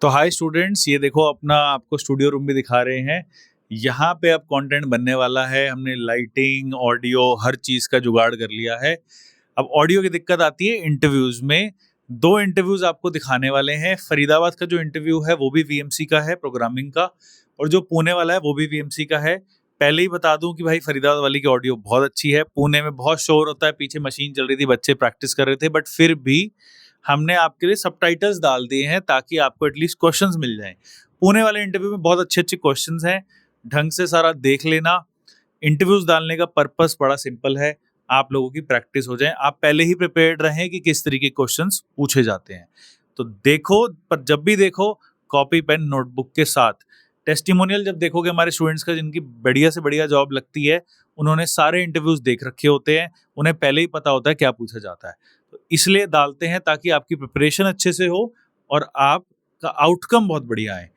तो hi students, ये देखो अपना आपको स्टूडियो रूम भी दिखा रहे हैं। यहाँ पे अब कंटेंट बनने वाला है। हमने लाइटिंग, ऑडियो, हर चीज़ का जुगाड़ कर लिया है। अब ऑडियो की दिक्कत आती है इंटरव्यूज़ में। 2 इंटरव्यूज़ आपको दिखाने वाले हैं। फरीदाबाद का जो इंटरव्यू है वो भी वीएमसी का है, प्रोग्रामिंग का, और जो पुणे वाला है वो भी वीएमसी का है। पहले ही बता दूं कि भाई फरीदाबाद वाली की ऑडियो बहुत अच्छी है। पुणे में बहुत शोर होता है, पीछे मशीन चल रही थी, बच्चे प्रैक्टिस कर रहे थे, बट फिर भी हमने आपके लिए सबटाइटल्स डाल दिए हैं ताकि आपको एटलीस्ट क्वेश्चंस मिल जाएं। पुणे वाले इंटरव्यू में बहुत अच्छे अच्छे क्वेश्चंस हैं, ढंग से सारा देख लेना। इंटरव्यूज डालने का पर्पस बड़ा सिंपल है, आप लोगों की प्रैक्टिस हो जाए, आप पहले ही प्रिपेयर्ड रहें कि किस तरीके के क्वेश्चंस पूछे जाते हैं। तो देखो, पर जब भी देखो कॉपी पेन नोटबुक के साथ। टेस्टिमोनियल जब देखोगे हमारे स्टूडेंट्स का जिनकी बढ़िया से बढ़िया जॉब लगती है, उन्होंने सारे इंटरव्यूज देख रखे होते हैं, उन्हें पहले ही पता होता है क्या पूछा जाता है। तो इसलिए डालते हैं ताकि आपकी प्रिपरेशन अच्छे से हो और आपका आउटकम बहुत बढ़िया आए।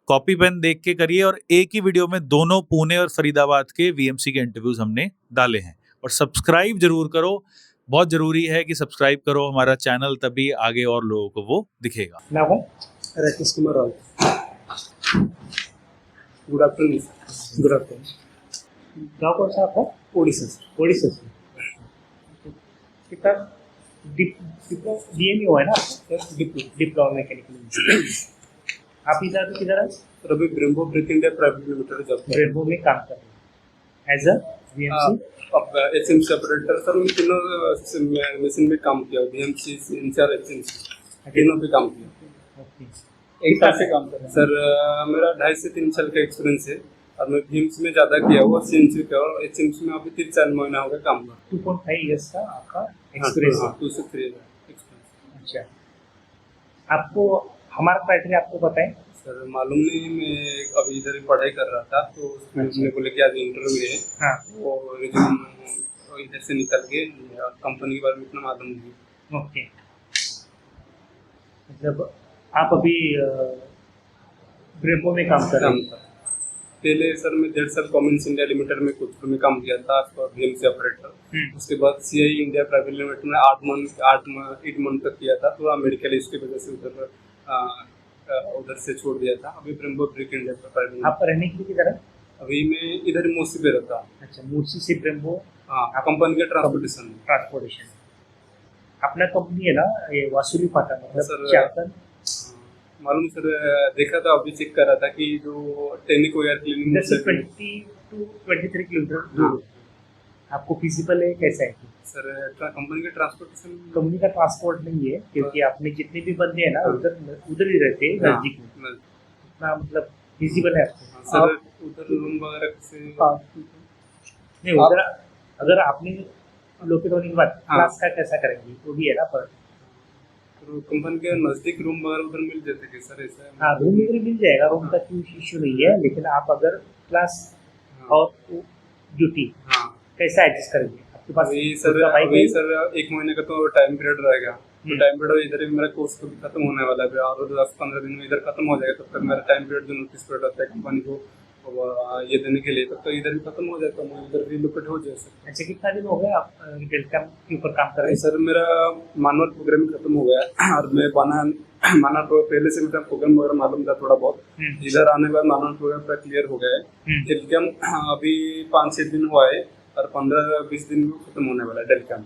कॉपी पेन देख के करिए। और एक ही वीडियो में दोनों पुणे और फरीदाबाद के वीएमसी के इंटरव्यूज हमने डाले हैं। और सब्सक्राइब जरूर करो, बहुत जरूरी है कि सब्सक्राइब करो हमारा चैनल, तभी आगे और लोगों को वो दिखेगा। नाम Rakesh Kumar Rao. Good afternoon. Good afternoon. गाँव कौन सा आपका? ओडिशा से। ओडिशा से कितना डीएमयू है ना आपका? Diploma mechanical engineering. आप इधर किधर है? सर अभी Brembo brick India private limited job कर ब्रेम्बो में काम कर रहे हैं एज अ वीएमसी। अब एचएमसी ऑपरेटर। सर मैं तीनों मशीन में काम किया, बीएमसी, इंचार्ज, एचएमसी, तीनों पे काम किया। ओके, एक साल से काम कर रहा हूँ। सर मेरा 2.5 से 3 साल का एक्सपीरियंस है और मैं बीएमसी में ज़्यादा किया हुआ, सीएनसी का, और एचएमसी में अभी 3-4 महीना हो गया काम कर। 2.5 ईयर्स का आपका एक्सपीरियंस है। 2 से 3 एक्सपीरियंस। अच्छा, आपको हमारा क्राइटेरिया आपको बताएं? सर मालूम नहीं, मैं अभी इधर ही पढ़ाई कर रहा था तो उसमें बोले कि आज इंटरव्यू है। हाँ, वो रिज्यूम इधर से निकल के, कंपनी के बारे में इतना मालूम नहीं। ओके। मतलब आप अभी ब्रेम्बो में काम कर रहे हैं? पहले सर मैं 1.5 साल कॉमन्स इंडिया लिमिटेड में कुछ में काम किया था बीएमसी ऑपरेटर। उसके बाद सीआई इंडिया प्राइवेट लिमिटेड में 8 मंथ तक किया था। थोड़ा मेडिकल इश्यू की वजह से उधर से छोड़ दिया था। अभी ब्रेम्बो ब्रिक इंडिया प्राइवेट। आप रहने के लिए किधर है? अभी मैं इधर मूसी पे रहता हूँ। अच्छा, मूसी से ब्रेम्बो। हाँ, कंपनी के ट्रांसपोर्टेशन। अपना कंपनी है ना ये वासुली फाटा, मतलब सर चाकन। मालूम सर, देखा था, अभी चेक कर रहा था कि जो टेनिको एयर क्लीनिंग से 20 to 23 किलोमीटर दूर। आपको फिजिबल है कैसा है? सर कंपनी के ट्रांसपोर्टेशन, कंपनी का ट्रांसपोर्ट नहीं है, क्योंकि आपने जितने भी बंदे हैं ना उधर ही रहते हैं नजदीक में। इतना मतलब फिजिबल है आपको? सर उधर रूम वगैरह से नहीं, उधर अगर आपने लोकेट होने के बाद क्लास का कैसा करेंगे वो भी है ना। पर तो कंपनी के नजदीक रूम वगैरह उधर मिल जाते हैं सर? ऐसा है? हाँ, रूम इधर मिल जाएगा, रूम का कोई इश्यू नहीं है। लेकिन आप अगर क्लास और ड्यूटी कैसा एडजस्ट करेंगे? आपके पास वही सर 1 महीने का तो टाइम पीरियड रहेगा। तो टाइम पीरियड इधर ही मेरा कोर्स कभी खत्म होने वाला है और 10-15 दिन में इधर खत्म हो जाएगा। तब तक मेरा टाइम पीरियड जो नोटिस पीरियड होता है कंपनी को ये देने के लिए, तब तो इधर भी खत्म हो जाएगा, मैं इधर रिलोकेट हो जाए सर। अच्छा, कितना दिन हो गया आप डेल्टाम के ऊपर काम कर रहे हैं? सर मेरा मैनुअल प्रोग्रामिंग खत्म हो गया और मैं माना पहले से मेरा प्रोग्राम वगैरह मालूम था थोड़ा बहुत। इधर आने के बाद मैनुअल प्रोग्राम पूरा क्लियर हो गया है। डेल्टाम अभी 5-6 दिन हुआ है और 15-20 दिन में खत्म होने वाला है डेल्टाम,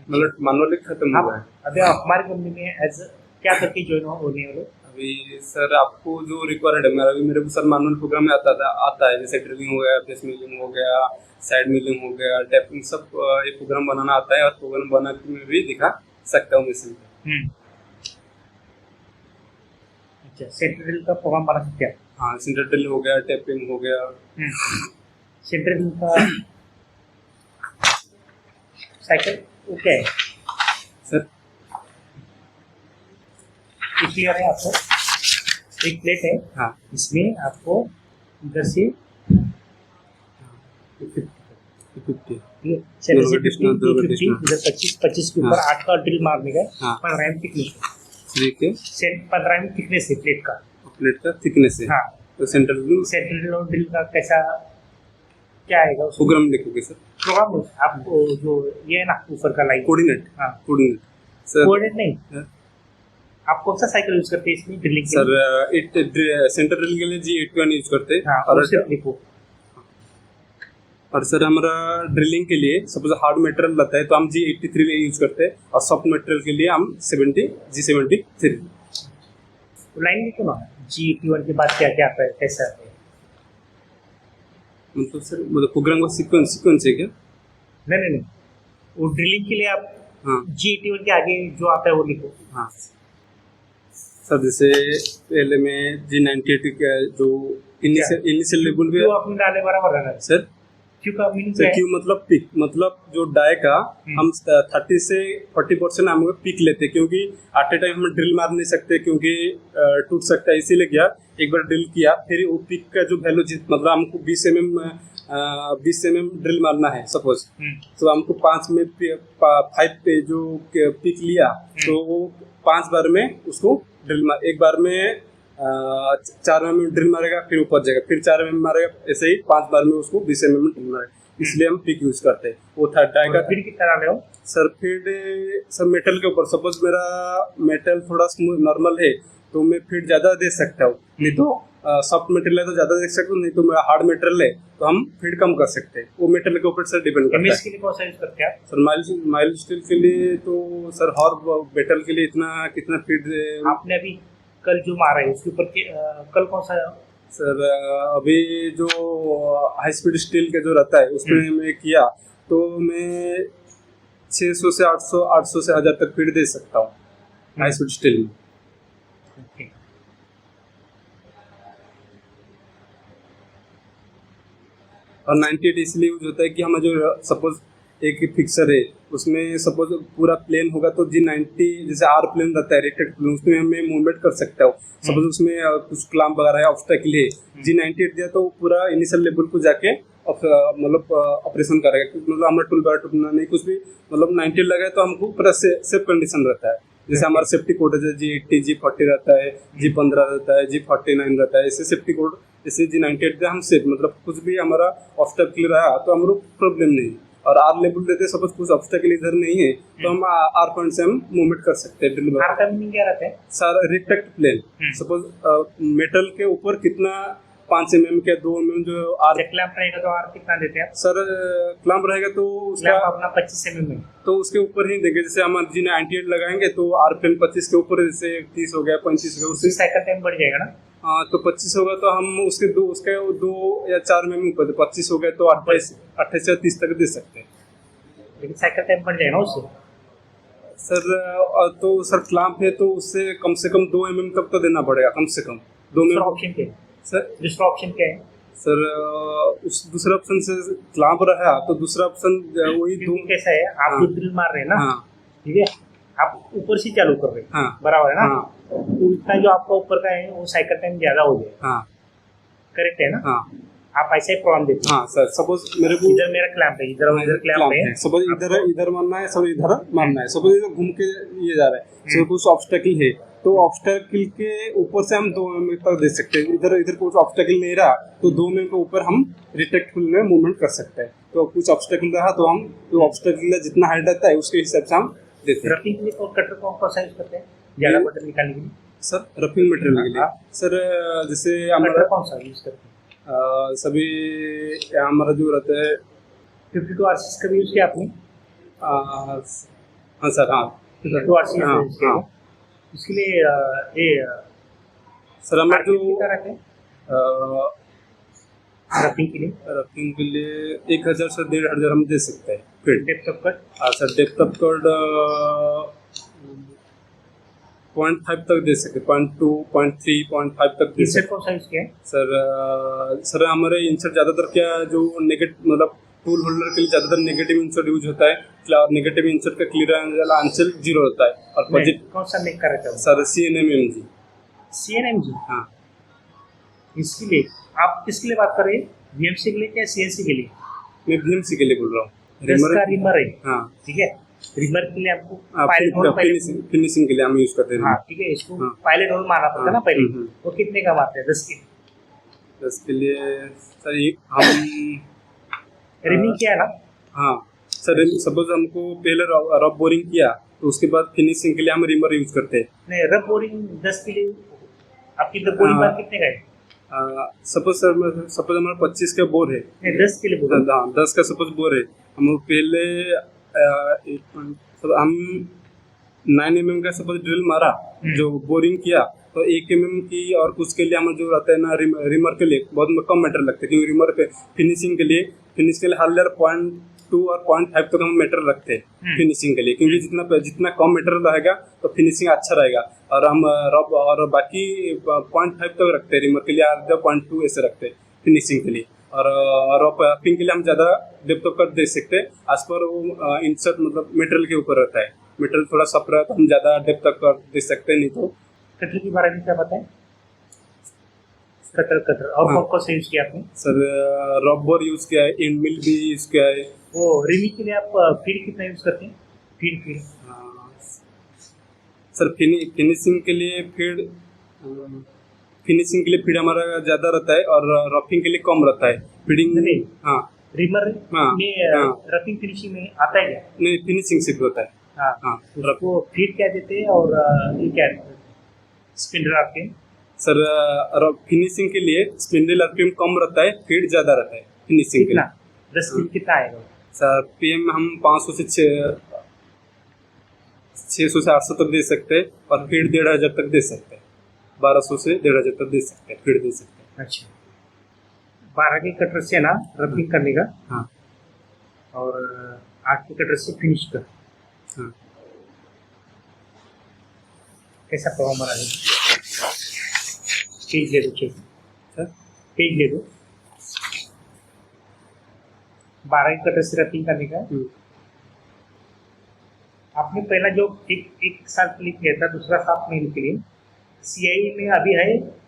मतलब मैनुअली खत्म हो गया है। अभी हमारी कंपनी में एज क्या करके ज्वाइन होने वाले? अभी सर आपको जो रिक्वायर्ड है, मेरे को सर मैनुअल प्रोग्राम में आता है, जैसे ड्रिलिंग हो गया, फेस मिलिंग हो गया, साइड मिलिंग हो गया, टैपिंग, सब एक प्रोग्राम बनाना आता है और प्रोग्राम बना के मैं भी दिखा सकता हूँ मशीन पे। अच्छा, सेंटर ड्रिल का प्रोग्राम बना सकते हैं? हाँ, सेंटर ड्रिल हो गया, टैपिंग हो गया। सेंटर ड्रिल का साइकिल वो क्या है सर? क्लियर है आपको? एक प्लेट है। हाँ, इसमें आपको इधर से 25 के ऊपर 8 का ड्रिल मारने का। 15 थिकनेस है प्लेट का थिकनेस है। हाँ, तो सेंट्रल और ड्रिल का कैसा क्या आएगा? प्रोग्राम लिखोगे सर? प्रोग्राम आपको जो ये है ना ऊपर का लाइन कोऑर्डिनेट। हाँ, कोऑर्डिनेट सर, कोऑर्डिनेट नहीं, आप कौन सा साइकिल यूज करते हैं इसमें ड्रिलिंग के सर सेंटर ड्रिल के लिए G81 यूज करते हैं। हाँ, और सिर्फ लिखो। और सर हमारा ड्रिलिंग के लिए सपोज हार्ड मटेरियल रहता है तो हम G83 यूज करते हैं, और सॉफ्ट मटेरियल के लिए हम G73। लाइन लिखो ना, G81 के बाद क्या क्या आता है, कैसा आता है? मतलब सर मतलब प्रोग्राम का सीक्वेंस है क्या? नहीं, वो ड्रिलिंग के लिए आप हाँ G81 के आगे जो आता है वो लिखो। हाँ सर, जैसे पहले में G98 का जो इनिशियल लेवल जो आपने डाले बराबर है ना सर। क्यों का मीनिंग सर क्या है? क्यों मतलब पीक, मतलब जो डाई का हम 30 से 40% हम पीक लेते हैं, क्योंकि एट ए टाइम हम ड्रिल मार नहीं सकते क्योंकि टूट सकता है। इसीलिए क्या एक बार ड्रिल किया फिर वो पीक का जो वैल्यू मतलब हमको 20 mm ड्रिल मारना है सपोज, तो हमको 5 पे जो पीक लिया तो वो 5 बार में उसको ड्रिल मार, एक बार में 4 mm ड्रिल मारेगा, फिर ऊपर जाएगा, फिर 4 mm मारेगा, ऐसे ही 5 बार में उसको 20 mm ड्रिल मारेगा। इसलिए हम पिक यूज करते हैं। वो था डाई का। फिर कितना डाले हो? सर फीड सर मेटल के ऊपर, सपोज मेरा मेटल थोड़ा स्मूथ नॉर्मल है तो मैं फीड ज्यादा दे सकता हूँ, नहीं तो सॉफ्ट मेटल है तो ज्यादा दे सकता हूँ, नहीं तो मेरा हार्ड मेटल है तो हम फीड कम कर सकते हैं। वो मेटल के ऊपर सर डिपेंड करता है। के लिए कौन सा यूज करते हैं आप? सर माइल्ड स्टील के लिए तो सर हर मेटल के लिए कितना फीड आपने अभी कल जो मारा है उसके ऊपर कल कौन सा? सर अभी जो हाई स्पीड स्टील का जो रहता है उसमें मैं किया तो मैं 600 से 800 से 1000 तक फीड दे सकता हूँ हाई स्पीड स्टील में। और 98 इसलिए यूज होता है कि हमारा जो सपोज एक फिक्सर है उसमें सपोज पूरा प्लेन होगा तो G90 जैसे आर प्लेन रहता है रेक्टेड प्लेन, उसमें हमें मूवमेंट कर सकता हो। सपोज उसमें कुछ क्लैंप वगैरह है, ऑब्स्टेकल है, G98 दिया तो पूरा इनिशियल लेवल को जाके मतलब ऑपरेशन करेगा। मतलब हमारा टूल बार टूटना नहीं कुछ भी, मतलब 90 लगा है तो हमको पूरा सेफ कंडीशन रहता है। जैसे हमारा सेफ्टी कोड है G80 G40 रहता है, G15 रहता है, G49 रहता है, ऐसे सेफ्टी कोड जैसे G98 दे हम सेफ, मतलब कुछ भी हमारा ऑब्स्टेकल रहा तो हम लोग प्रॉब्लम नहीं। और आर लेवल देते सपोज कुछ ऑब्स्टेकल इधर नहीं है तो हम आर पॉइंट से हम मूवमेंट कर सकते हैं। आर का मीनिंग क्या रहता है? सर रेक्टेक्ट प्लेन, सपोज मेटल के ऊपर कितना 5 mm के 2 mm जो आर क्लैंप रहेगा तो आर कितना देते हैं? सर क्लैंप रहेगा तो उसका अपना 25 mm तो उसके ऊपर ही देंगे। जैसे हम G98 लगाएंगे तो आर प्लेन 25 के ऊपर, जैसे 30 हो गया 35 हो गया, उससे साइकिल टाइम बढ़ जाएगा ना। हाँ तो 25 होगा तो हम उसके 2 या 4 mm ऊपर, 25 हो गया तो 28 या 30 तक दे सकते हैं। लेकिन साइकिल टाइम बढ़ जाएगा उससे सर। तो सर क्लैंप है तो उससे कम से कम 2 mm तक तो देना पड़ेगा, कम से कम 2 mm। ऑप्शन क्या है सर? दूसरा ऑप्शन क्या है सर उस दूसरा ऑप्शन से क्लैंप रहा तो दूसरा ऑप्शन वही दो। कैसा है, आप जो ड्रिल मार रहे हैं ना, ठीक है, आप ऊपर से चालू कर रहे हैं, बराबर है ना, तो इतना जो आपका ऊपर का है वो साइकिल टाइम ज्यादा हो जाएगा। करेक्ट है ना? आप ऐसे ही प्रॉब्लम देते हैं। हाँ सर, सपोज मेरे को इधर मेरा क्लैंप है, इधर क्लैंप है, सपोज इधर मारना है, सब इधर मारना है, सपोज इधर घूम के ये जा रहा है, सपोज कुछ ऑब्स्टेकल है तो ऑब्स्टेकल के ऊपर से हम 2 mm तक दे सकते हैं। इधर कुछ ऑब्स्टेकल नहीं रहा तो 2 mm के ऊपर हम रिटेक्टफुल में मूवमेंट कर सकते हैं। तो कुछ ऑब्स्टेकल रहा तो हम जो ऑब्स्टेकल जितना हाइट रहता है उसके हिसाब से हम देते हैं। रफिंग के लिए कटर कौन सा यूज करते हैं ज्यादा बटन निकालने के लिए? सर रफिंग मटेरियल के लिए सर जैसे हमारा कौन सा यूज करते हैं? सभी हमारा जो रहता है 52 RCS का भी यूज किया आपने? हाँ सर, हाँ 52 RCS यूज किया। इसके लिए ये सर हमारे जो रफिंग के लिए 1000 से 1500 हम दे सकते हैं। फिर डेप्थ ऑफ कट? हाँ सर, डेप्थ ऑफ कट 0.5 तक दे सकते, 0.2 0.3 0.5 तक दे सकते। कौन सा यूज किया है सर हमारे इंसर्ट ज्यादातर क्या जो नेगेटिव मतलब टूल होल्डर के लिए ज्यादातर नेगेटिव इंसर्ट यूज होता है, और नेगेटिव इंसर्ट का क्लियरेंस आंसर 0 होता है। और पॉजिटिव कौन सा मेक कर रहे हो सर? CNMMG। CNMG? हाँ। इसके लिए आप किसके लिए बात कर रहे हैं, VMC के लिए या CNC के लिए? मैं VMC के लिए बोल रहा हूँ। रिमर है, हाँ ठीक है, रिमर के लिए आपको फिनिशिंग के लिए हम यूज करते हैं। हाँ ठीक है, इसको पायलट होल मारना पड़ता है ना पहले। वो कितने का मारते हैं? 10 के लिए सर हम रिमिंग किया ना? हाँ सर, सपोज हमको पहले रॉब बोरिंग किया तो उसके बाद फिनिशिंग के लिए हम रिमर यूज करते हैं। नहीं, रब बोरिंग 10 के लिए आपकी रब बोरिंग बार कितने का है? सपोज हमारा 25 का बोर है। नहीं, 10 के लिए बोलो। हाँ, 10 का सपोज बोर है। हम पहले हम 9 mm का सपोज ड्रिल मारा, जो बोरिंग किया, तो 1 mm की, और कुछ के लिए हमारा जो रहता है ना रिमर के लिए बहुत कम मेटर लगता है, क्योंकि रिमर पे फिनिशिंग के लिए हार्डवेयर 0.2 और 0.5 तक हम मेटर रखते हैं फिनिशिंग के लिए, क्योंकि जितना कम मेटर रहेगा तो फिनिशिंग अच्छा रहेगा। और हम रब और बाकी 0.5 तक रखते हैं रिमर के लिए, 0.2 ऐसे रखते हैं फिनिशिंग के लिए। और रफिंग के लिए हम ज़्यादा डेप्थ ऑफ कट दे सकते हैं, एज पर वो इंसर्ट मतलब मटेरियल के ऊपर रहता है। मटेरियल थोड़ा सफ रहा है तो हम ज़्यादा डेप्थ ऑफ कट दे सकते हैं, नहीं तो। कटर के बारे में क्या बताएं? कटर और हाँ। कौन से यूज किया आपने? सर रबर यूज किया है, एंड मिल भी यूज किया है। वो रिमी के लिए आप फीड कितना यूज करते हैं? फीड सर फिनिशिंग के लिए फीड हमारा ज़्यादा रहता है, और रफिंग के लिए कम रहता है फीडिंग। नहीं। हाँ, रिमर हाँ, में हाँ। रफिंग फिनिशिंग में आता है क्या? नहीं, फिनिशिंग सिर्फ होता है। हाँ, हाँ, उसको फीड क्या देते हैं और ये क्या स्पिंडल आपके? सर फिनिशिंग के लिए स्पिंडल आरपीएम कम रहता है, फीड ज़्यादा रहता है फिनिशिंग के कितना? लिए। 10 फीट कितना आएगा? सर पीएम हम 500 से 600 से 800 तक दे सकते हैं, और फीड 1500 तक दे सकते हैं। 1200 से 1500 तक दे सकते हैं, फीड दे सकते हैं। अच्छा, 12 के कटर से ना रबिंग करने का, हाँ, और 8 के कटर से फिनिश का। हाँ। कैसा प्रभाव बना है? पेज ले दो, पेज ले दो। 12 के कटर से रबिंग करने का। आपने पहला जो एक साल के लिए किया था, दूसरा 7 महीने के लिए सीआई में अभी है?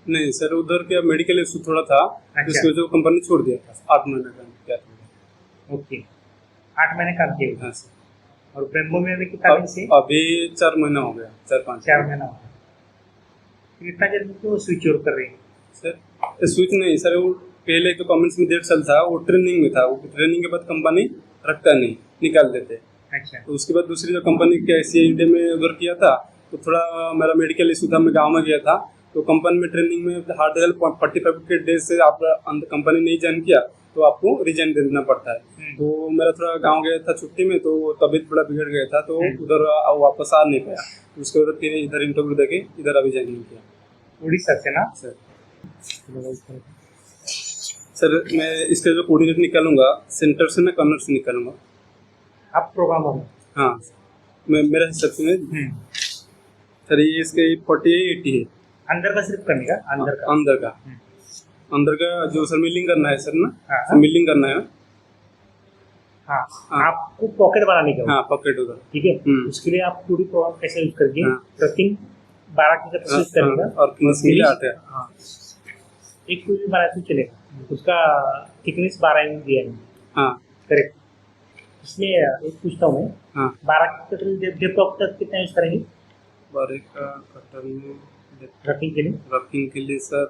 नहीं सर, उधर क्या मेडिकल इशू थोड़ा था, जिसकी वजह से कंपनी छोड़ दिया था। 8 महीने का क्या था। ओके, 8 महीने काम किया। हाँ सर। और ब्रेम्बो में अभी कितना दिन से? अभी 4 महीना हो गया, 4 महीना हो गया। इतना जल्दी क्यों स्विच ओवर कर रहे हैं सर? स्विच नहीं सर, वो पहले तो कमेंट्स में 1.5 साल था, वो ट्रेनिंग में था। वो ट्रेनिंग के बाद कंपनी रखता नहीं, निकाल देते। अच्छा। तो उसके बाद दूसरी जो कंपनी के ICI इंडिया में उधर किया था, तो थोड़ा मेरा मेडिकल इशू था, मैं गाँव में गया था, तो कंपनी में ट्रेनिंग में हार्ड हेल्प 45 के डेज से आप कंपनी नहीं ज्वाइन किया तो आपको रिजाइन दे देना पड़ता है। तो मेरा थोड़ा गांव गया था छुट्टी में, तो तबीयत थोड़ा बिगड़ गया था, तो उधर वापस आ नहीं पाया। उसके बाद फिर इधर इंटरव्यू देके इधर अभी ज्वाइन नहीं किया। उड़ीसा से ना सर? सर मैं इसका जो कोऑर्डिनेट निकालूंगा, सेंटर से ना कन्नड़ से निकालूंगा। आप प्रोग्रामर हो? हाँ, मैं मेरा हिसाब से सर ये इसके 48 है। अंदर का सिर्फ करने का? अंदर का जो सर मिलिंग करना है सर ना। हाँ। मिलिंग करना है। हाँ, आपको पॉकेट बनाने का। हाँ, पॉकेट उधर। ठीक है, उसके लिए आप पूरी प्रोग्राम कैसे यूज करके रफिंग 12 की कैपेसिटी करेगा, और फिनिशिंग 8 है। हाँ, एक कोई भी बना तो चलेगा। उसका थिकनेस 12 इंच दिया है। हाँ, करेक्ट। इसमें एक पूछता हूँ मैं, हाँ, 12 की कटर डेप्थ ऑफ कट कितना यूज करेंगे 12 का कटर में? रफिंग के लिए सर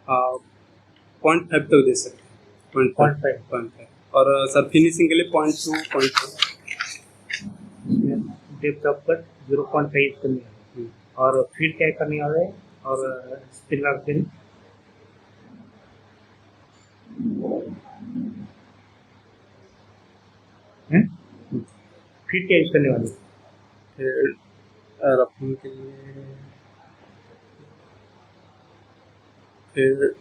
0.5 तक दे सकते हैं। 0.5। और सर फिनिशिंग के लिए 0.2, 0.5। डेप्थ ऑफ कट 0.5 यूज करनी है। और फीड क्या करनी है, और स्पिनर के लिए फीड क्या यूज करने वाली? रफिंग के लिए फिर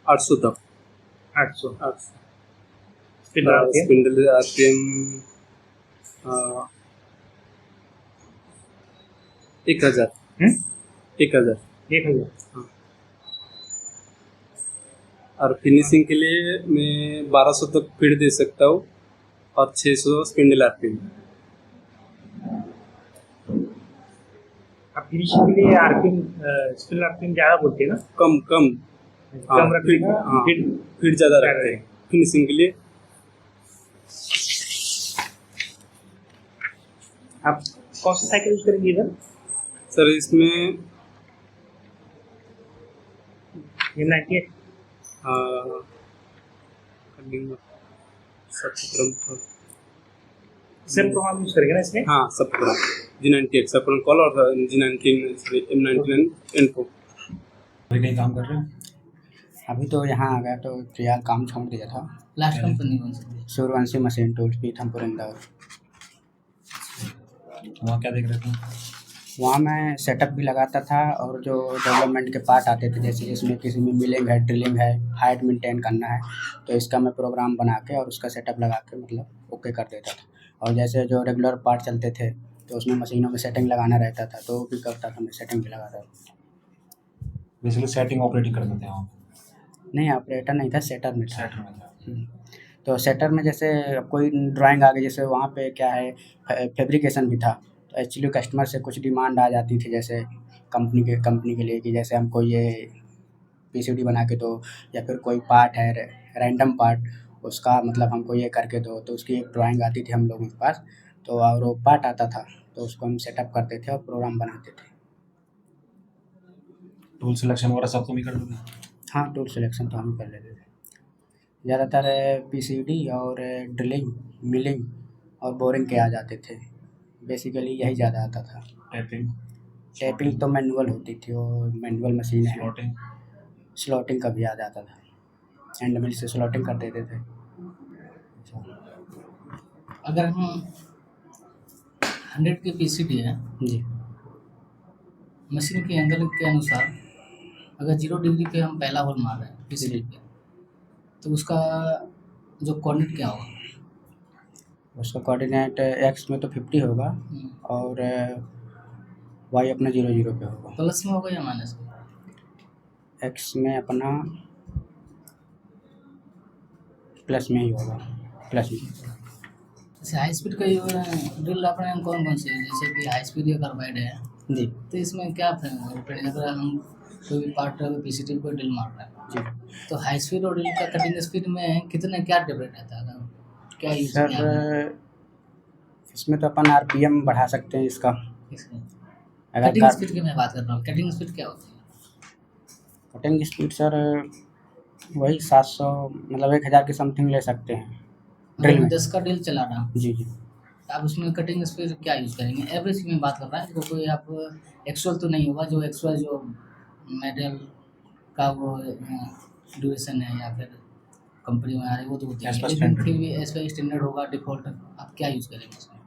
800 तक। 800 स्पिंडल आरपीएम 1000। हाँ। और फिनिशिंग के लिए मैं 1200 तक फीड दे सकता हूँ, और 600 स्पिंडल आरपीएम। आप फिनिशिंग के लिए आरपीएम स्पिनर आरपीएम ज़्यादा बोलते हैं ना? कम रखिएगा। फीड ज़्यादा रखते हैं फिनिशिंग के लिए। आप कौन सा साइकिल यूज करेंगे इधर? सर इसमें M98 सब प्रोग्राम सिर्फ प्रोग्राम यूज करेंगे ना इसमें? हाँ सब प्रोग्राम G98 सब प्रोग्राम कॉल और G19 M99 इनको। अभी कहीं काम कर रहे हो? अभी तो यहाँ आ गया तो फिलहाल काम छोड़ दिया था। लास्ट कंपनी कौन सी थी? Suryavanshi machine tools Pithampur Indore. वहाँ क्या देख रहे थे? वहाँ मैं सेटअप भी लगाता था और जो डेवलपमेंट के पार्ट आते थे जैसे इसमें किसी में मिलिंग है ड्रिलिंग है हाइट मेंटेन करना है तो इसका मैं प्रोग्राम बना के और उसका सेटअप लगा के मतलब ओके कर देता था। और जैसे जो रेगुलर पार्ट चलते थे तो उसमें मशीनों में सेटिंग लगाना रहता था तो वो भी करता था, मैं सेटिंग भी लगाता था। बेसिकली सेटिंग ऑपरेटिंग करते थे वहाँ? नहीं ऑपरेटर नहीं था, सेटर में था। सेटर में था। तो सेटर में जैसे कोई ड्राइंग आ गई जैसे वहाँ पे क्या है फैब्रिकेशन भी था तो एक्चुअली कस्टमर से कुछ डिमांड आ जाती थी जैसे कंपनी के लिए कि जैसे हमको ये पीसीडी बना के दो या फिर कोई पार्ट है रैंडम पार्ट उसका मतलब हमको ये करके दो तो उसकी एक ड्राइंग आती थी हम लोगों के पास तो और वो पार्ट आता था तो उसको हम सेटअप करते थे और प्रोग्राम बनाते थे। टूल सिलेक्शन वगैरह सब तुम ही करते थे? हाँ टूल सिलेक्शन तो हम ही कर लेते थे। ज़्यादातर पीसीडी और ड्रिलिंग मिलिंग और बोरिंग के आ जाते थे, बेसिकली यही ज़्यादा आता था। टैपिंग तो मैनुअल होती थी, वो मैनुअल मशीन है। स्लॉटिंग का भी याद आता था, हैंड मिल से स्लॉटिंग कर देते थे। अगर हम 100 की पीसीडी है जी, मशीन के एंगल के अनुसार अगर 0 डिग्री पे हम पहला होल मार रहे हैं पीसीडी पे तो उसका जो कोऑर्डिनेट क्या होगा? उसका कोऑर्डिनेट एक्स में तो 50 होगा और वाई अपना 0 पे होगा। प्लस में होगा या माइनस में? एक्स में अपना प्लस में ही होगा, प्लस में। जैसे हाई स्पीड का ड्रिल अपने कौन कौन से है? जैसे कि हाई स्पीड या कार्बाइड है जी तो इसमें क्या अगर हम कोई भी पार्ट पीसीडी को ड्रिल मार रहे हैं जी तो हाई स्पीड और ड्रिल का कटिंग स्पीड में कितना क्या डिफरेंट रहता है? क्या यूज किया आपने? सर इसमें तो अपन आरपीएम बढ़ा सकते हैं इसका। अगर कटिंग स्पीड की मैं बात कर रहा हूँ, कटिंग स्पीड क्या होती है? कटिंग स्पीड सर वही 700 मतलब 1000 के समथिंग ले सकते हैं ड्रिल में। 10 का ड्रिल चला रहा हूँ जी जी, आप उसमें कटिंग स्पीड क्या यूज़ करेंगे? एवरेज की मैं बात कर रहा है, तो कोई आप एक्चुअल तो नहीं होगा, जो एक्चुअल जो मेटल का वो ड्यूरेशन है या फिर कंपनी में आ रही है वो तो होती है, लेकिन फिर भी एज पर स्टैंडर्ड होगा डिफ़ॉल्ट, आप क्या यूज़ करेंगे उसमें?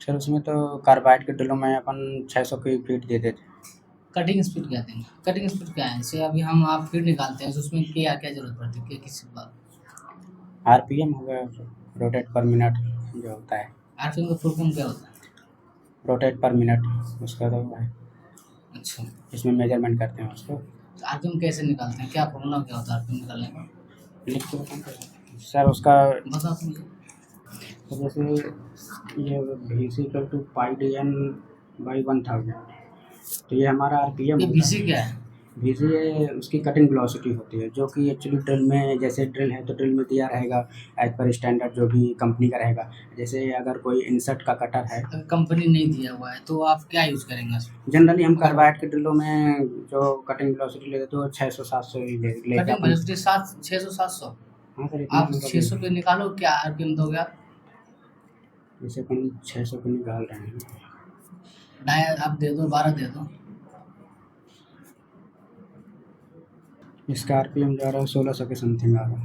सर उसमें तो कार्बाइड के ड्रिलों में अपन 600 की फीट देते थे। कटिंग स्पीड क्या देंगे? कटिंग स्पीड क्या है? जैसे अभी हम आप फीड निकालते हैं तो उसमें क्या क्या जरूरत पड़ती है, क्या किस बात? आरपीएम हो गया, रोटेट पर मिनट जो होता है। आरपीएम का फुल फॉर्म क्या होता है? रोटेट पर मिनट उसका तो है, अच्छा, इसमें मेजरमेंट करते हैं उसको। तो आरपीएम कैसे निकालते हैं, क्या फॉर्मूला क्या होता है आरपीएम निकालने का? लिख के बताऊं सर उसका? बताओ तुम। तो जैसे ये VC=πdn/1000 तो ये हमारा आरपीएम ये बीसी क्या है? VC उसकी कटिंग वेलोसिटी होती है जो कि एक्चुअली ड्रिल में, जैसे ड्रिल है तो ड्रिल में दिया रहेगा एज पर स्टैंडर्ड जो भी कंपनी का रहेगा। जैसे अगर कोई इंसर्ट का कटर है, अगर कंपनी नहीं दिया हुआ है तो आप क्या यूज़ करेंगे उसमें? जनरली हम कार्बाइड के ड्रिलों में जो कटिंग वेलोसिटी लेते तो 600-700 ही लेते कटिंग हैं। वेलोसिटी 600-700? हाँ सर, आप 600 पे निकालो, क्या आरपीएम दोगे आप? जैसे अपन 600 पे निकाल रहे हैं, डाया आप दे दो, 12 दे दो। इसका आरपीएम जा रहा है 1600 के समथिंग आ रहा है।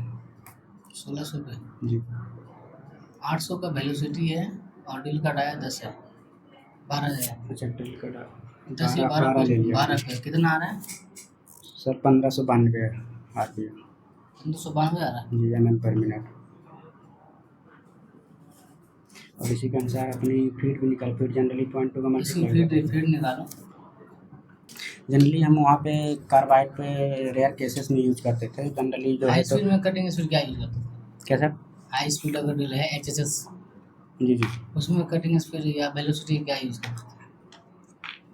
1600 पे जी, 800 का वेलोसिटी है और ड्रिल का डाया 10 है, 12,000। अच्छा ड्रिल का 10 या 12 ले पे लिया 12 पे कितना आ रहा है? सर 1592 आरपीएम 292 आ रहा है। जी, एमएम पर मिनट। और इसी के अनुसार अपनी फीड भी निकाल, फीड जनरली 0.2 का इसकी फीड निकालो। जनरली हम वहाँ पे कार्बाइड पे रेयर केसेस में यूज करते थे, जनरली जो है हाई तो स्पीड में कटिंग स्पीड क्या यूज़ करते हैं? क्या सर? हाई स्पीड अगर ड्रिल है HSS, जी जी, उसमें कटिंग स्पीड या वेलोसिटी क्या यूज़ करते हैं?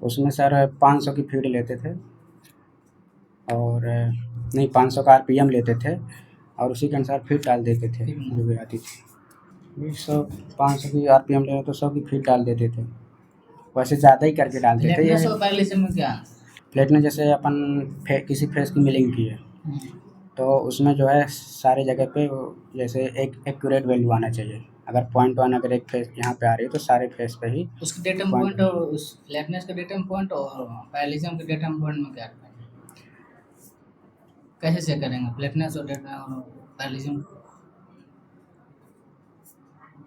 उसमें सर 500 की फीड लेते थे और नहीं 500 का आरपीएम लेते थे और उसी के अनुसार फीड डाल देते थे जो भी आती थी। 500 की आरपीएम ले तो 100 की फीड डाल देते थे, वैसे ज़्यादा ही करके डालते थे। प्लेटिनम और पैरेललिज्म में क्या? प्लेटिनम जैसे अपन किसी फेस की मिलिंग की है तो उसमें जो है सारे जगह पे जैसे एक एक्यूरेट वैल्यू आना चाहिए। अगर 0.1 अगर एक फेस यहाँ पे आ रही है तो सारे फेस पे ही उसके डेटम पॉइंट और उस फ्लैटनेस का डेटम पॉइंट और पैरेललिज्म के डेटम पॉइंट में क्या है? कैसे चेक करेंगे फ्लैटनेस और डेटम और पैरेललिज्म?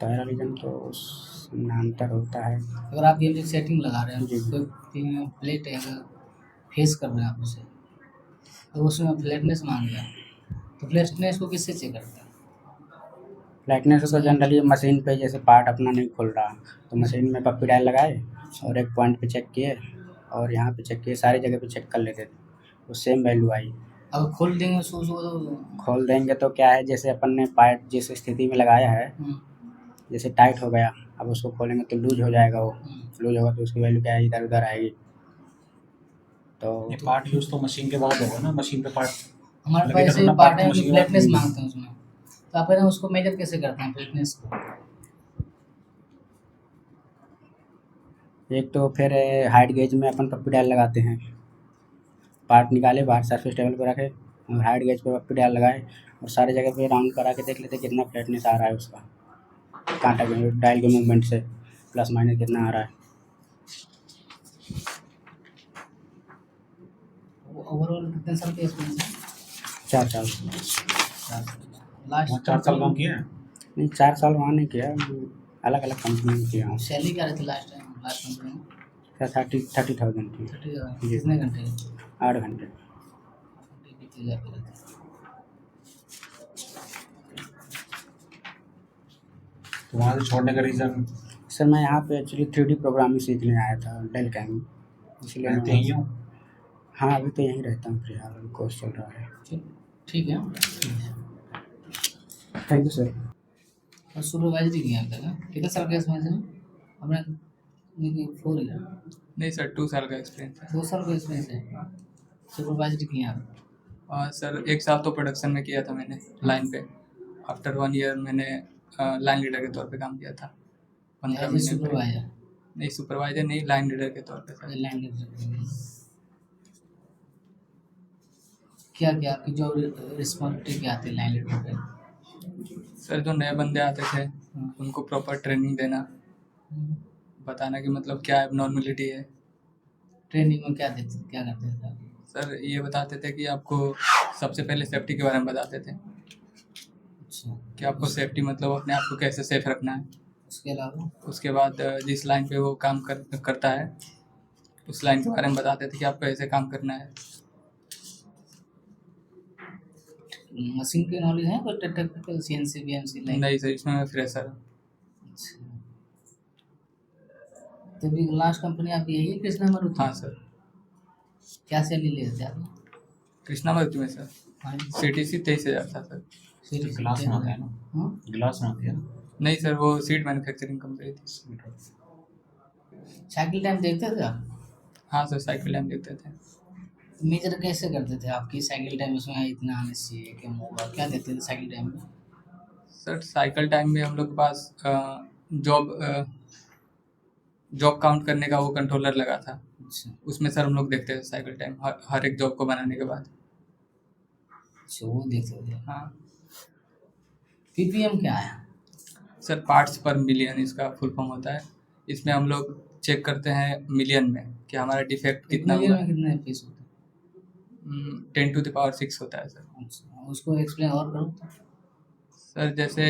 पैरेललिज्म तो उसमें अंतर होता है। अगर आप ये सेटिंग लगा रहे हैं, जी। कोई प्लेट है अगर फेस कर रहे हैं आप उसे, तो उसमें फ्लैटनेस मांग लिया, तो फ्लैटनेस को किससे चेक करते हैं? फ्लैटनेस तो जनरली मशीन पे जैसे पार्ट अपना नहीं खुल रहा तो मशीन में पप्पी डायल लगाए और एक पॉइंट पे चेक किए और यहाँ पे चेक किए, सारी जगह पे चेक कर लेते थे, तो सेम वैल्यू आई। अब खोल देंगे उसको तो खोल देंगे तो क्या है, जैसे अपन ने पार्ट जिस स्थिति में लगाया है जैसे टाइट हो गया, अब उसको खोलेंगे तो लूज हो जाएगा, वो लूज होगा तो उसकी वैल्यू क्या है, इधर उधर आएगी। तो ये पार्ट यूज तो मशीन के बाद होगा ना, मशीन पे पार्ट हमारे लगे पास तो ना पार्ट है मशीन कि फ्लैटनेस मांगते हैं उसमें, तो आप उसको मेजर कैसे करते हैं फ्लैटनेस को? एक तो फिर हाइट गेज में अपन पप्पी डायल लगाते हैं, पार्ट निकाले बाहर सरफेस टेबल पर रखे और हाइट गेज पे पप्पी डायल लगाए और सारी जगह पे राउंड करा के देख लेते कितना फ्लैटनेस आ रहा है उसका, कांटा के डायल के मूवमेंट से प्लस माइनस कितना आ रहा है। ओवरऑल कितने साल के एक्सपीरियंस है? 4 साल। लास्ट 4 साल काम किया है। नहीं 4 साल वहाँ नहीं किया, अलग अलग कंपनी में किया हूँ। सैलरी क्या रहती लास्ट टाइम लास्ट कंपनी में? 30,000 थी। 30,000 कितने घंटे? 8 घंटे। 30,000 की रहती। तो वहाँ से छोड़ने का रीज़न? सर मैं यहाँ पे एक्चुअली 3D प्रोग्रामिंग सीखने आया था डेल कैम, इसलिए रहते ही हूँ। हाँ अभी तो यहीं रहता हूँ, फिलहाल अभी कोर्स चल रहा है। ठीक है। Thank you sir. और सुपरवाइजरी किया था कितने साल का एक्सपीरियंस है अपने? 4 ईयर? नहीं सर 2 साल का एक्सपीरियंस है। 2 साल का एक्सपीरियंस है। सुपरवाइजरी किया आप? सर 1 साल तो प्रोडक्शन में किया था मैंने लाइन पे। आफ्टर 1 ईयर मैंने लाइन लीडर के तौर पे काम किया था 15 महीने। सुपरवाइजर? नहीं सुपरवाइजर नहीं, लाइन लीडर के तौर पे सर। लाइन लीडर क्या क्या आपकी जो रिस्पॉन्सिबिलिटी क्या आती है लाइन लीडर पे? सर जो नए बंदे आते थे उनको प्रॉपर ट्रेनिंग देना, बताना कि मतलब क्या एबनॉर्मलिटी है। ट्रेनिंग में क्या देते क्या करते थे आप? सर ये बताते थे कि आपको सबसे पहले सेफ्टी के बारे में बताते थे। अच्छा। कि आपको सेफ्टी मतलब अपने आप को कैसे सेफ रखना है। उसके अलावा? उसके बाद जिस लाइन पे वो काम करता है उस लाइन के बारे में बताते थे कि आपको ऐसे काम करना है। मशीन की नॉलेज है कोई टेक्निकल सीएनसी बीएमसी नहीं सर, इसमें मैं फ्रेशर हूँ। अच्छा, तो भी लास्ट कंपनी आपकी यही है कृष्णा मारुति? हाँ सर। क्या सैलरी लेते थे आप? कृष्णा मारुति में सर हाँ CTC 23,000 था सर। ग्लास में आता है ना? ग्लास में आती है ना? नहीं सर वो सीट मैन्युफैक्चरिंग कंपनी थी। साइकिल टाइम देखते थे आप? हाँ सर साइकिल टाइम देखते थे। मेजर कैसे करते थे आपकी साइकिल टाइम उसमें इतना आने चाहिए क्या होगा, क्या देखते थे साइकिल टाइम में? सर साइकिल टाइम में हम लोग के पास जॉब काउंट करने का वो कंट्रोलर लगा था। अच्छा उसमें सर हम लोग देखते थे साइकिल टाइम हर एक जॉब को बनाने के बाद। अच्छा वो देखते थे। हाँ पीपीएम क्या है? सर पार्ट्स पर मिलियन इसका फुल फॉर्म होता है। इसमें हम लोग चेक करते हैं मिलियन में कि हमारा डिफेक्ट कितना मिलियन हुआ। में कितने पीस होते हैं? 10⁻6 होता है सर। अच्छा उसको एक्सप्लेन और करो। सर जैसे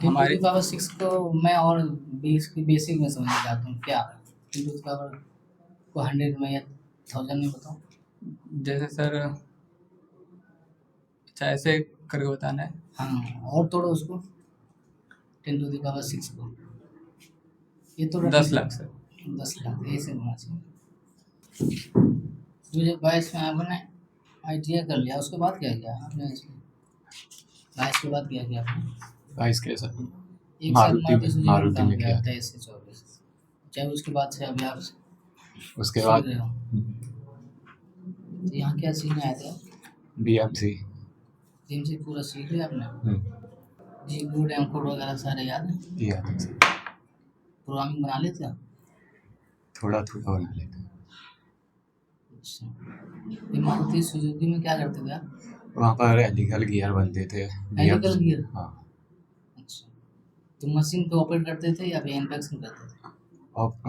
10⁻6 को मैं और 20 की बेसिक में समझना चाहता हूँ क्या 10⁻ को 100 में या 1000 में बताओ। जैसे सर अच्छा ऐसे करके बताना है। हाँ और तोड़ो उसको 10⁻6 को, ये तो 10 लाख सर। 10 लाख ऐसे होना चाहिए। 2022 में आपने ITI कर लिया, उसके बाद क्या किया आपने? 22 के बाद क्या किया आपने? 22 के सर एक साल मारुति में किया। 23 से 24 चाहे उसके बाद से अभी आप उसके बाद सीख रहे हो। तो यहाँ क्या सीखने आए थे? BMC से पूरा सीख लिया आपने? जी गुड एम कोड वगैरह सारे याद हैं? याद है सर, प्रोग्रामिंग बना लेते हैं? थोड़ा थोड़ा बना लेते हैं। अच्छा ये मारुति सुजुकी में क्या करते थे आप? वहाँ पर एलिकल गियर बनते थे एलिकल गियर? हाँ। अच्छा, तो मशीन पे ऑपरेट करते थे या फिर इन्फेक्शन करते थे? और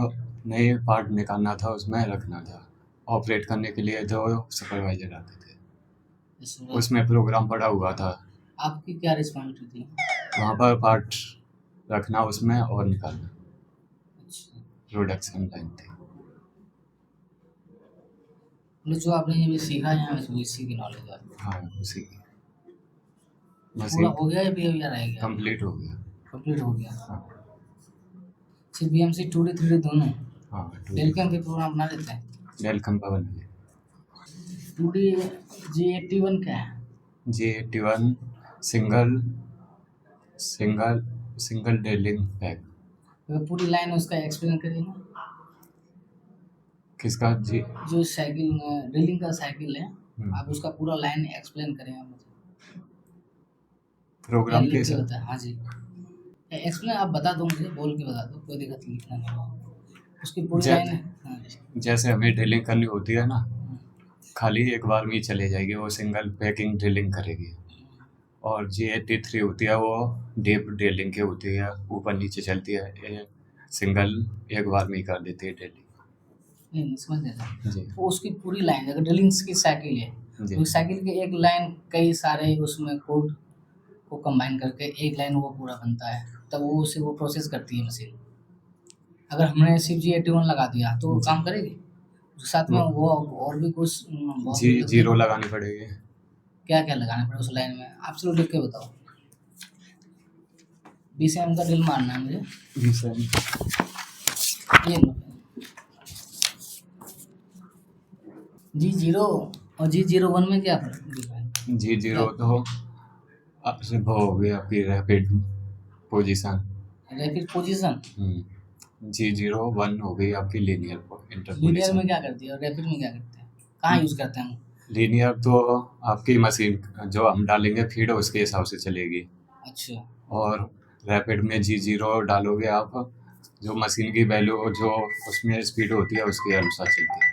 नए पार्ट निकालना था, उसमें रखना था। ऑपरेट करने के लिए जो सुपरवाइजर आते थे, इसमें उसमें प्रोग्राम पड़ा हुआ था। आपकी क्या रिस्पॉन्सिबिलिटी थी? वहाँ पर पार्ट रखना उसमें और निकालना। अच्छा, प्रोडक्शन लाइन थी। मतलब जो आपने ये भी सीखा है यहाँ से इसी की नॉलेज है? हाँ, उसी की पूरा मशीन हो गया या फिर रह गया? कंप्लीट हो गया। कंप्लीट हो गया। हाँ सिर्फ BMC 2D 3D दोनों? हाँ। वेलकम के प्रोग्राम बना लेते हैं? वेलकम का बन गया। 2D G81 क्या है? G81 single single single drilling pack. तो पूरी लाइन उसका एक्सप्लेन करिए ना। किसका? जी जो साइकिल ड्रिलिंग का साइकिल है, हम्म। आप उसका पूरा लाइन एक्सप्लेन करें आप मुझे। प्रोग्राम लिख के के साथ। होता है? हाँ जी, एक्सप्लेन आप बता दो मुझे, बोल के बता दो, कोई दिक्कत नहीं, लिखना नहीं होगा उसकी पूरी जै- लाइन। हाँ जी। जैसे हमें ड्रिलिंग करनी होती है ना, खाली एक बार में ही चले जाएगी, वो सिंगल पैकिंग ड्रिलिंग करेगी। और G83 होती है, वो डीप ड्रिलिंग की होती है, ऊपर नीचे चलती है। ये सिंगल एक बार में ही कर देती है ड्रिलिंग। नहीं समझ लेता। जी तो उसकी पूरी लाइन, अगर ड्रिलिंग की साइकिल है जी। तो साइकिल की एक लाइन कई सारे उसमें कोड को कंबाइन करके एक लाइन वो पूरा बनता है, तब वो उसे वो प्रोसेस करती है मशीन। अगर हमने सिर्फ G81 लगा दिया तो वो काम करेगी? साथ में वो और भी कुछ बहुत जीरो लगानी पड़ेगी। क्या क्या लगाना पड़ेगा उस लाइन में? आप चलो लिख के बताओ। BCM का ड्रिल मारना है मुझे। ये लो। G0 और G01 में क्या फर्क है? G0 तो वो हो गई आपकी rapid position. Rapid position? G01 हो गई आपकी लीनियर लीनियर इंटरपोलेशन। में क्या करती है और रैपिड में क्या करते हैं? कहाँ यूज करते हैं हम? लीनियर तो आपकी मशीन जो हम डालेंगे फीड उसके हिसाब से चलेगी। अच्छा, और रैपिड में G0 डालोगे आप, जो मशीन की वैल्यू जो उसमें स्पीड होती है उसके अनुसार चलती है।